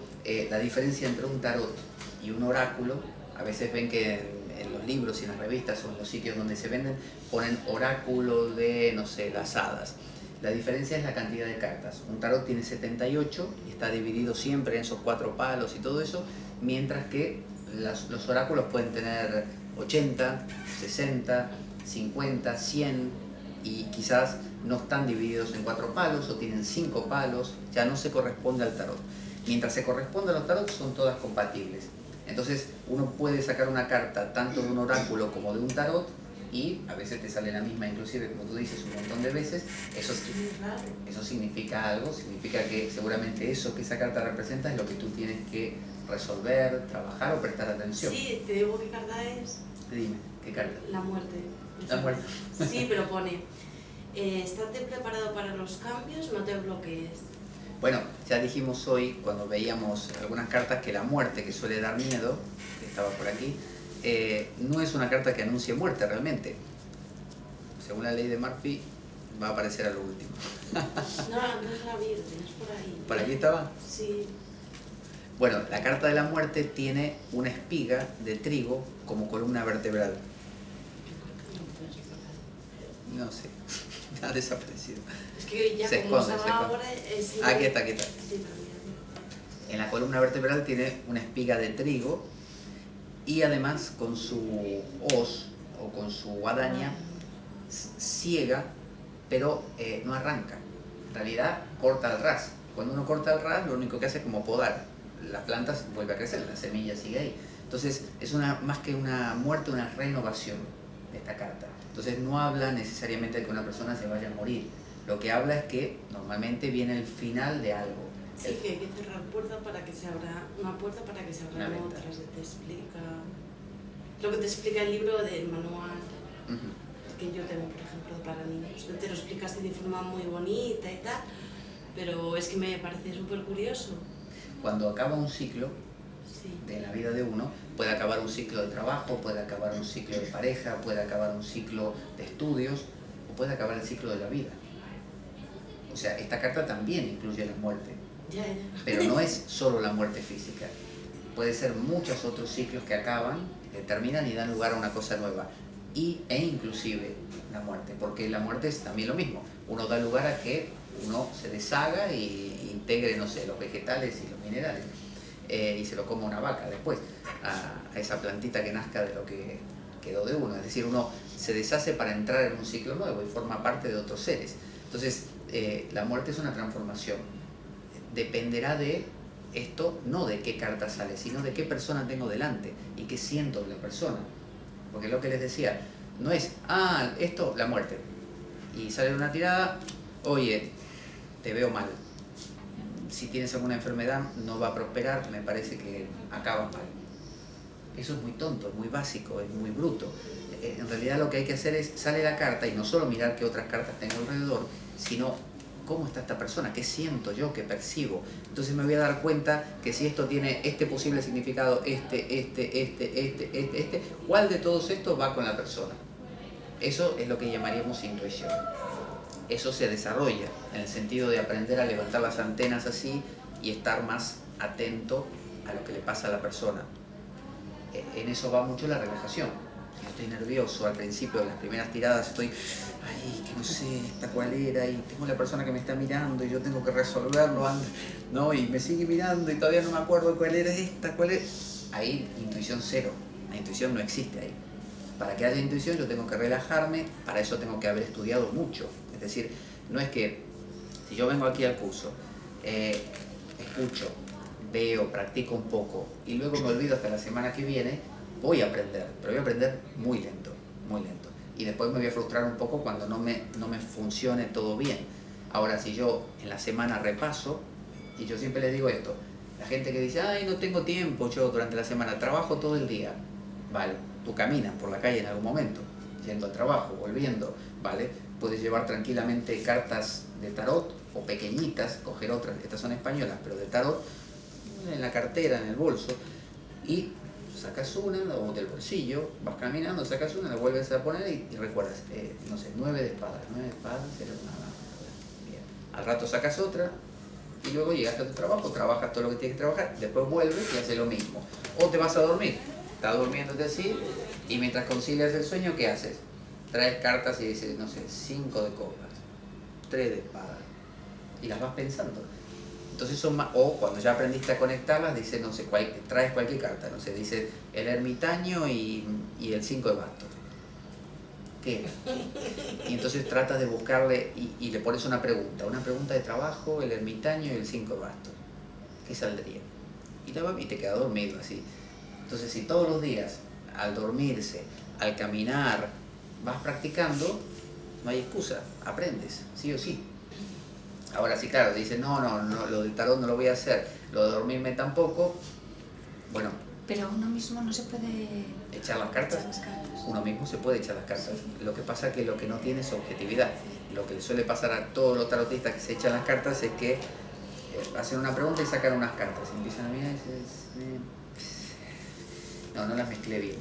la diferencia entre un tarot y un oráculo, a veces ven que en los libros y en las revistas o en los sitios donde se venden, ponen oráculo de, no sé, las hadas. La diferencia es la cantidad de cartas. Un tarot tiene 78 y está dividido siempre en esos 4 palos y todo eso, mientras que los oráculos pueden tener 80, 60, 50, 100 y quizás no están divididos en 4 palos o tienen 5 palos, ya no se corresponde al tarot. Mientras se corresponde a los tarots son todas compatibles. Entonces uno puede sacar una carta tanto de un oráculo como de un tarot y a veces te sale la misma, inclusive como tú dices un montón de veces. Eso significa algo, significa que seguramente eso que esa carta representa es lo que tú tienes que resolver, trabajar o prestar atención. Sí, te digo qué carta es. Dime, ¿qué carta? La muerte. La muerte. Sí, pero pone, estate preparado para los cambios, no te bloquees. Bueno, ya dijimos hoy, cuando veíamos algunas cartas, que la muerte, que suele dar miedo, que estaba por aquí, no es una carta que anuncie muerte realmente. Según la ley de Murphy, va a aparecer a lo último. No, no es la Virgen, es por ahí. ¿Por aquí estaba? Sí. Bueno, la carta de la muerte tiene una espiga de trigo como columna vertebral. No sé, ha desaparecido. Es que ya Se como esconde, se va ahora es... Aquí está, aquí está. Sí, también. En la columna vertebral tiene una espiga de trigo y además con su hoz o con su guadaña ciega, pero no arranca. En realidad corta al ras. Cuando uno corta al ras, lo único que hace es como podar. Las plantas vuelve a crecer, la semilla sigue ahí. Entonces es más que una muerte, una renovación de esta carta. Entonces no habla necesariamente de que una persona se vaya a morir. Lo que habla es que normalmente viene el final de algo. Sí, que hay que cerrar puerta para que se abra una puerta para que se abran Una otras. Te explica lo que te explica el libro del manual que yo tengo, por ejemplo, para niños. Te lo explicaste de forma muy bonita y tal, pero es que me parece súper curioso. Cuando acaba un ciclo Sí. de la vida de uno, puede acabar un ciclo de trabajo, puede acabar un ciclo de pareja, puede acabar un ciclo de estudios o puede acabar el ciclo de la vida. O sea, esta carta también incluye la muerte, Ya. pero no es solo la muerte física. Puede ser muchos otros ciclos que acaban, que terminan y dan lugar a una cosa nueva. E inclusive la muerte, porque la muerte es también lo mismo. Uno da lugar a que uno se deshaga y integre, no sé, los vegetales y los minerales. Y se lo coma una vaca después, a esa plantita que nazca de lo que quedó de uno. Es decir, uno se deshace para entrar en un ciclo nuevo y forma parte de otros seres. Entonces, la muerte es una transformación. Dependerá de esto, no de qué carta sale, sino de qué persona tengo delante y qué siento de la persona. Porque lo que les decía, no es, esto, la muerte. Y sale una tirada, oye, te veo mal. Si tienes alguna enfermedad no va a prosperar, me parece que acabas mal. Eso es muy tonto, es muy básico, es muy bruto. En realidad lo que hay que hacer es, sale la carta y no solo mirar qué otras cartas tengo alrededor, sino cómo está esta persona, qué siento yo, qué percibo. Entonces me voy a dar cuenta que si esto tiene este posible significado, ¿cuál de todos estos va con la persona? Eso es lo que llamaríamos intuición. Eso se desarrolla en el sentido de aprender a levantar las antenas así y estar más atento a lo que le pasa a la persona. En eso va mucho la relajación. Yo estoy nervioso al principio de las primeras tiradas, estoy, que no sé esta cuál era, y tengo la persona que me está mirando y yo tengo que resolverlo antes, ¿no? Y me sigue mirando y todavía no me acuerdo cuál era esta, cuál es. Ahí intuición cero, la intuición no existe ahí. Para que haya intuición yo tengo que relajarme, para eso tengo que haber estudiado mucho. Es decir, no es que si yo vengo aquí al curso, escucho, veo, practico un poco y luego me olvido hasta la semana que viene, voy a aprender, pero voy a aprender muy lento, muy lento. Y después me voy a frustrar un poco cuando no me funcione todo bien. Ahora, si yo en la semana repaso, y yo siempre les digo esto, la gente que dice, no tengo tiempo yo durante la semana, trabajo todo el día. Vale, tú caminas por la calle en algún momento, yendo al trabajo, volviendo, ¿vale? Puedes llevar tranquilamente cartas de tarot o pequeñitas, coger otras, estas son españolas, pero de tarot, en la cartera, en el bolso, y sacas una o del bolsillo, vas caminando, sacas una, la vuelves a poner y recuerdas, no sé, 9 de espadas, era una. Bien. Al rato sacas otra y luego llegas a tu trabajo, trabajas todo lo que tienes que trabajar, después vuelves y haces lo mismo. O te vas a dormir, estás durmiéndote así y mientras concilias el sueño, ¿qué haces? Traes cartas y dices, no sé, 5 de copas. 3 de espada. Y las vas pensando. Entonces son más, o cuando ya aprendiste a conectarlas, dice, no sé, traes cualquier carta, no sé, dice el ermitaño y el 5 de bastos. ¿Qué? Y entonces tratas de buscarle y le pones una pregunta de trabajo, el ermitaño y el 5 de bastos. ¿Qué saldría? Y te quedas dormido así. Entonces si todos los días, al dormirse, al caminar, vas practicando, no hay excusa, aprendes, sí o sí. Ahora sí, claro, dices, no, lo del tarot no lo voy a hacer, lo de dormirme tampoco, bueno. Pero uno mismo no se puede ¿Echar las cartas? Uno mismo se puede echar las cartas. Sí. Lo que pasa es que lo que no tiene es objetividad. Lo que le suele pasar a todos los tarotistas que se echan las cartas es que hacen una pregunta y sacan unas cartas. Y empiezan a mirar y dicen, no las mezclé bien.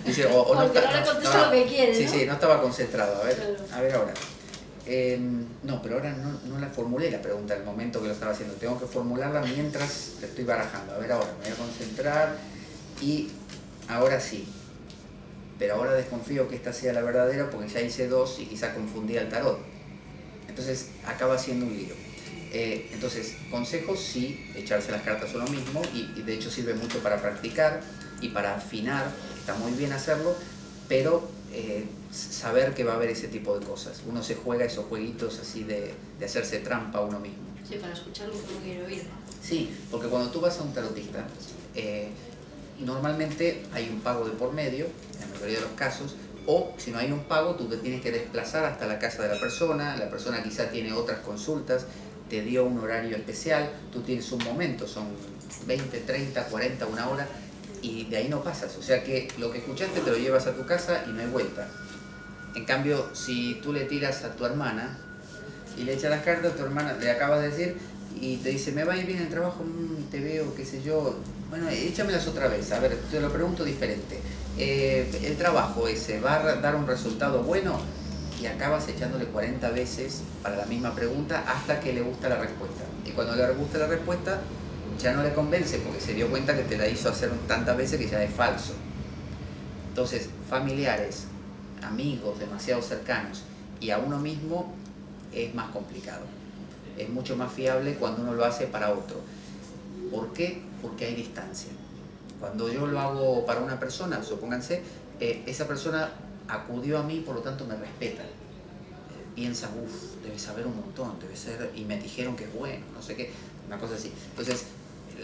Dice, o no, porque no le contesto lo que quiere, ¿no? Sí, no estaba concentrado. Claro. A ver ahora. No, pero ahora no la formulé la pregunta en el momento que lo estaba haciendo. Tengo que formularla mientras la estoy barajando. A ver ahora, me voy a concentrar y ahora sí. Pero ahora desconfío que esta sea la verdadera porque ya hice 2 y quizá confundí al tarot. Entonces acaba siendo un lío. Entonces, consejos sí, echarse las cartas uno mismo y de hecho sirve mucho para practicar y para afinar. Está muy bien hacerlo, pero saber que va a haber ese tipo de cosas. Uno se juega esos jueguitos así de hacerse trampa a uno mismo. Sí, para escuchar lo que uno quiere oír, ¿no? Sí, porque cuando tú vas a un tarotista, normalmente hay un pago de por medio, en la mayoría de los casos, o si no hay un pago, tú te tienes que desplazar hasta la casa de la persona quizá tiene otras consultas, te dio un horario especial, tú tienes un momento, son 20, 30, 40, una hora, y de ahí no pasas, o sea que lo que escuchaste te lo llevas a tu casa y no hay vuelta. En cambio, si tú le tiras a tu hermana y le echas las cartas, tu hermana le acabas de decir y te dice, me va a ir bien el trabajo, te veo, qué sé yo, bueno, échamelas otra vez, a ver, te lo pregunto diferente. El trabajo ese, ¿va a dar un resultado bueno? Y acabas echándole 40 veces para la misma pregunta hasta que le gusta la respuesta. Y cuando le gusta la respuesta, ya no le convence porque se dio cuenta que te la hizo hacer tantas veces que ya es falso. Entonces, familiares, amigos demasiado cercanos y a uno mismo es más complicado. Es mucho más fiable cuando uno lo hace para otro. ¿Por qué? Porque hay distancia. Cuando yo lo hago para una persona, supónganse, esa persona acudió a mí, por lo tanto me respeta. Piensa, debe saber un montón, debe ser, y me dijeron que es bueno, no sé qué, una cosa así. Entonces,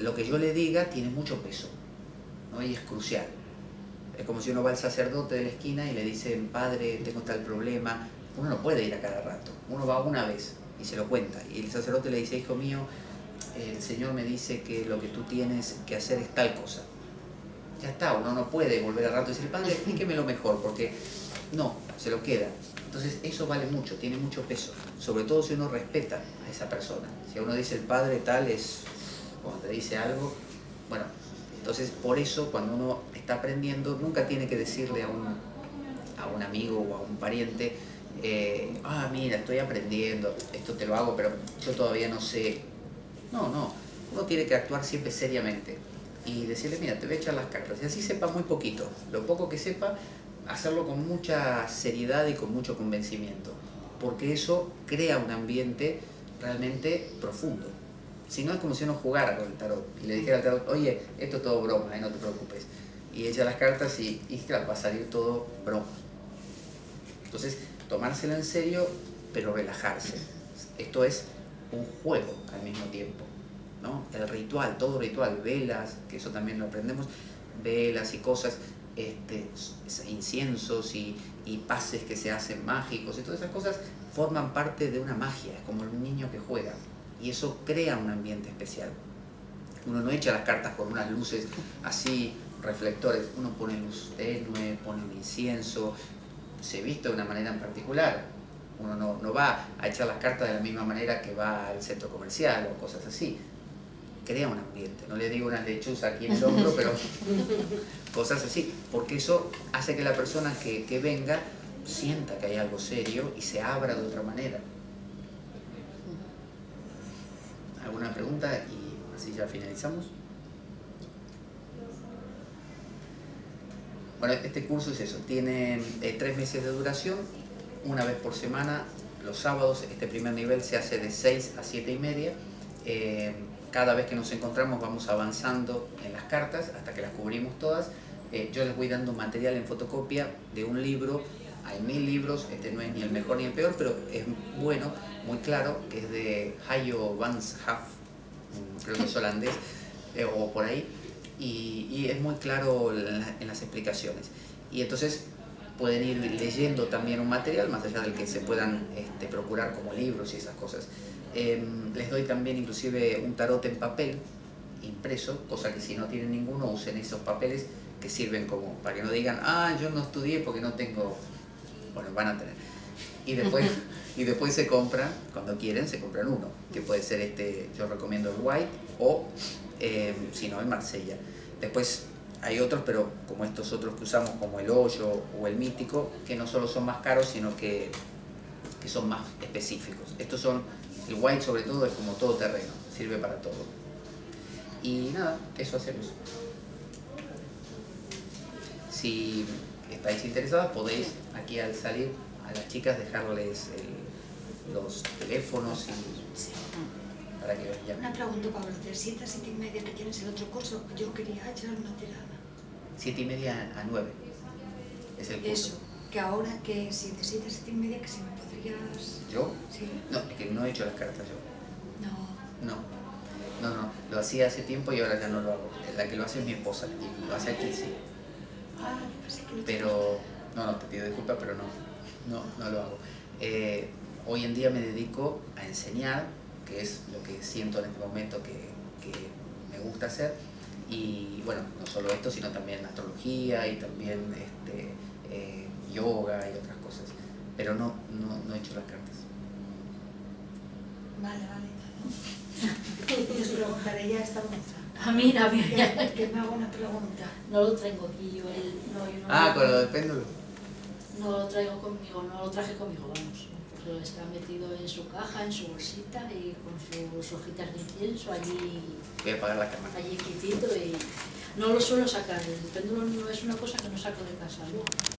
lo que yo le diga tiene mucho peso, ¿no? Y es crucial. Es como si uno va al sacerdote de la esquina y le dice, padre, tengo tal problema. Uno no puede ir a cada rato, uno va una vez y se lo cuenta. Y el sacerdote le dice, hijo mío, el Señor me dice que lo que tú tienes que hacer es tal cosa. Ya está, uno no puede volver al rato y decir, padre, explíquemelo mejor, porque no, se lo queda. Entonces eso vale mucho, tiene mucho peso, sobre todo si uno respeta a esa persona. Si uno dice el padre tal es, cuando te dice algo, bueno, entonces por eso cuando uno está aprendiendo nunca tiene que decirle a un amigo o a un pariente, mira, estoy aprendiendo, esto te lo hago, pero yo todavía no sé. No, uno tiene que actuar siempre seriamente y decirle, mira, te voy a echar las cartas, y así sepa muy poquito, lo poco que sepa, hacerlo con mucha seriedad y con mucho convencimiento, porque eso crea un ambiente realmente profundo. Si no, es como si uno jugara con el tarot y le dijera al tarot, oye, esto es todo broma, no te preocupes, y echa las cartas y claro, va a salir todo broma. Entonces, tomárselo en serio, pero relajarse. Esto es un juego al mismo tiempo, ¿no? El ritual, todo ritual, velas, que eso también lo aprendemos, velas y cosas, inciensos y pases que se hacen mágicos y todas esas cosas forman parte de una magia, es como un niño que juega y eso crea un ambiente especial. Uno no echa las cartas con unas luces así, reflectores, uno pone luz tenue, pone un incienso, se viste de una manera en particular. Uno no va a echar las cartas de la misma manera que va al centro comercial o cosas así. Crea un ambiente, no le digo una lechuza aquí en el hombro, pero cosas así, porque eso hace que la persona que venga sienta que hay algo serio y se abra de otra manera. ¿Alguna pregunta? Y así ya finalizamos. Bueno, este curso es eso, tiene 3 meses de duración, una vez por semana los sábados este primer nivel se hace de 6 a 7 y media. Cada vez que nos encontramos vamos avanzando en las cartas hasta que las cubrimos todas. Yo les voy dando material en fotocopia de un libro. Hay 1000 libros, este no es ni el mejor ni el peor, pero es bueno, muy claro, que es de Hayo van 't Haf, creo que es holandés, o por ahí, y es muy claro en las explicaciones. Y entonces pueden ir leyendo también un material, más allá del que se puedan procurar como libros y esas cosas. Les doy también inclusive un tarot en papel, impreso, cosa que si no tienen ninguno usen esos papeles que sirven como para que no digan, ah, yo no estudié porque no tengo... Bueno, van a tener. Y después se compran, cuando quieren, se compran uno, que puede ser yo recomiendo el White o, si no, el Marsella. Después hay otros, pero como estos otros que usamos, como el Hoyo o el Mítico, que no solo son más caros, sino que son más específicos. Estos son, el White sobre todo es como todo terreno, sirve para todo. Y nada, eso hacemos. Si estáis interesadas, podéis aquí al salir a las chicas dejarles los teléfonos para que os llamen. Una pregunta, Pablo, de 7 a 7 y media que tienes el otro curso, yo quería echar una tirada. 7 y media a 9 es el curso. Eso, que ahora que si de 7 a 7 y media que si me podrías... ¿Yo? Sí. No, es que no he hecho las cartas yo. No. No, lo hacía hace tiempo y ahora ya no lo hago. La que lo hace es mi esposa y lo hace aquí, sí. Ah, yo pensé que lo Pero, no, te pido disculpas, pero no lo hago. Hoy en día me dedico a enseñar, que es lo que siento en este momento que me gusta hacer. Y bueno, no solo esto, sino también astrología y también yoga y otras cosas. Pero no he hecho las cartas. Vale. Yo os preguntaré ya a esta moza. A mí, Que me haga una pregunta. no lo traigo aquí, yo no, Con lo del péndulo. no lo traigo conmigo, no lo traje conmigo, vamos. Porque está metido en su caja, en su bolsita y con sus hojitas de incienso allí, Voy a apagar la cámara. allí quietito y no lo suelo sacar. El péndulo no es una cosa que no saco de casa luego.